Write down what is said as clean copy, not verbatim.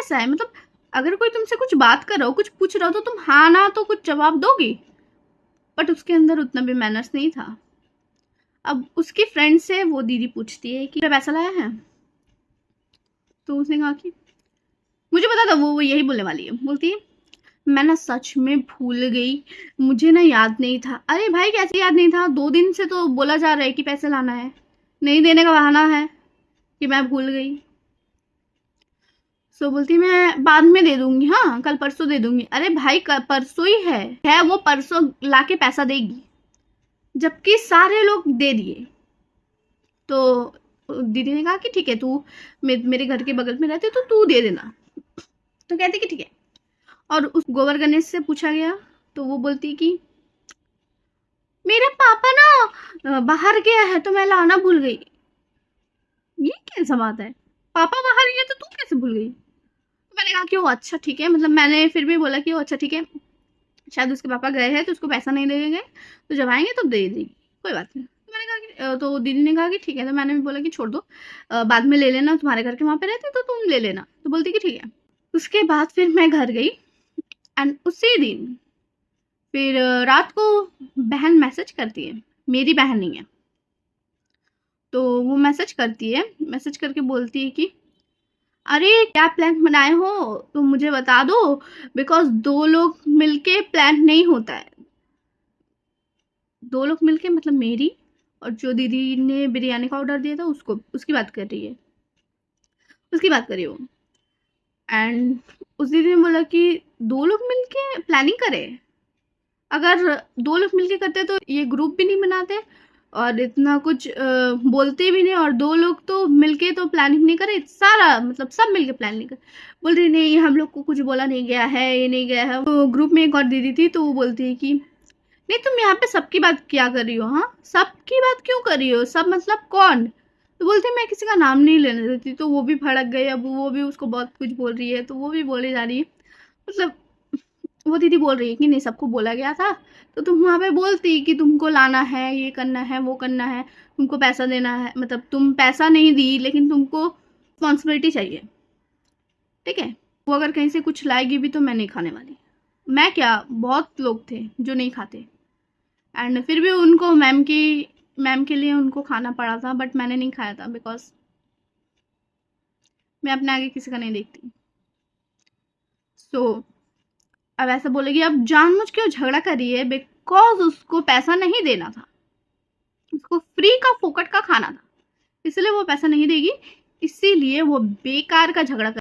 कैसा है? मतलब अगर कोई तुमसे कुछ बात कर रहा हो, कुछ पूछ रहा हो, तो तुम हाँ ना तो कुछ जवाब दोगी, बट उसके अंदर उतना भी मैनर्स नहीं था। अब उसकी फ्रेंड से वो दीदी पूछती है कि पैसा लाया है? तो उसने कहा कि मुझे पता था वो यही बोलने वाली है। बोलती है मैं ना सच में भूल गई, मुझे ना याद नहीं था। अरे भाई कैसे याद नहीं था? 2 दिन से तो बोला जा रहा है कि पैसे लाना है, नहीं देने का बहाना है कि मैं भूल गई। सो बोलती मैं बाद में दे दूंगी, हाँ कल परसों दे दूंगी। अरे भाई परसों ही है वो परसों लाके पैसा देगी, जबकि सारे लोग दे दिए। तो दीदी ने कहा कि ठीक है, तू मेरे घर के बगल में रहती तो तू दे देना। तो कहती कि ठीक है। और उस गोबर गणेश से पूछा गया तो वो बोलती कि मेरा पापा ना बाहर गया है तो मैं लाना भूल गई। ये कैसा बात है? पापा बाहर गए तो तू कैसे भूल गई? तो मैंने कहा कि वो अच्छा ठीक है, मतलब मैंने फिर भी बोला कि वो अच्छा ठीक है, शायद उसके पापा गए हैं तो उसको पैसा नहीं दे गए, तो जब आएंगे तो दे देगी, कोई बात नहीं। तो मैंने कहा कि तो दीदी ने कहा कि ठीक है। तो मैंने भी बोला कि छोड़ दो, बाद में ले लेना, तुम्हारे घर के वहाँ पे रहते तो तुम ले लेना। तो बोलती कि ठीक है। उसके बाद फिर मैं घर गई एंड उसी दिन फिर रात को बहन मैसेज करती है, मेरी बहन नहीं है, तो वो मैसेज करती है, मैसेज करके बोलती है कि अरे क्या प्लान बनाए हो तो मुझे बता दो, बिकॉज 2 लोग मिलके प्लान नहीं होता है। 2 लोग मिलके मतलब मेरी और जो दीदी ने बिरयानी का ऑर्डर दिया था उसको, उसकी बात कर रही है, उसकी बात कर रही हो। एंड उस दीदी ने बोला कि 2 लोग मिलके प्लानिंग करें, अगर 2 लोग मिलके करते तो ये ग्रुप भी नहीं बनाते और इतना कुछ बोलते भी नहीं, और 2 लोग तो मिलके तो प्लानिंग नहीं करे, सारा मतलब सब मिलके प्लान नहीं करे। बोल रही नहीं हम लोग को कुछ बोला नहीं गया है, ये नहीं गया है। तो ग्रुप में एक और दीदी थी तो वो बोलती है कि नहीं तुम यहाँ पे सबकी बात क्या कर रही हो? हाँ सबकी बात क्यों कर रही हो? सब मतलब कौन? तो बोलती मैं किसी का नाम नहीं लेने देती। तो वो भी भड़क गई, अब वो भी उसको बहुत कुछ बोल रही है, तो वो भी बोली जा रही है। मतलब वो दीदी बोल रही है कि नहीं सबको बोला गया था, तो तुम वहाँ पे बोलती कि तुमको लाना है, ये करना है, वो करना है, तुमको पैसा देना है, मतलब तुम पैसा नहीं दी लेकिन तुमको रिस्पॉन्सिबिलिटी चाहिए, ठीक है? वो अगर कहीं से कुछ लाएगी भी तो मैं नहीं खाने वाली। मैं क्या, बहुत लोग थे जो नहीं खाते, एंड फिर भी उनको मैम के लिए उनको खाना पड़ा था, बट मैंने नहीं खाया था बिकॉज मैं अपने आगे किसी का नहीं देखती। सो अब ऐसा बोलेगी, अब जानबूझ के झगड़ा कर रही है बिकॉज उसको पैसा नहीं देना था, उसको फ्री का फोकट का खाना था, इसलिए वो पैसा नहीं देगी, इसीलिए वो बेकार का झगड़ा कर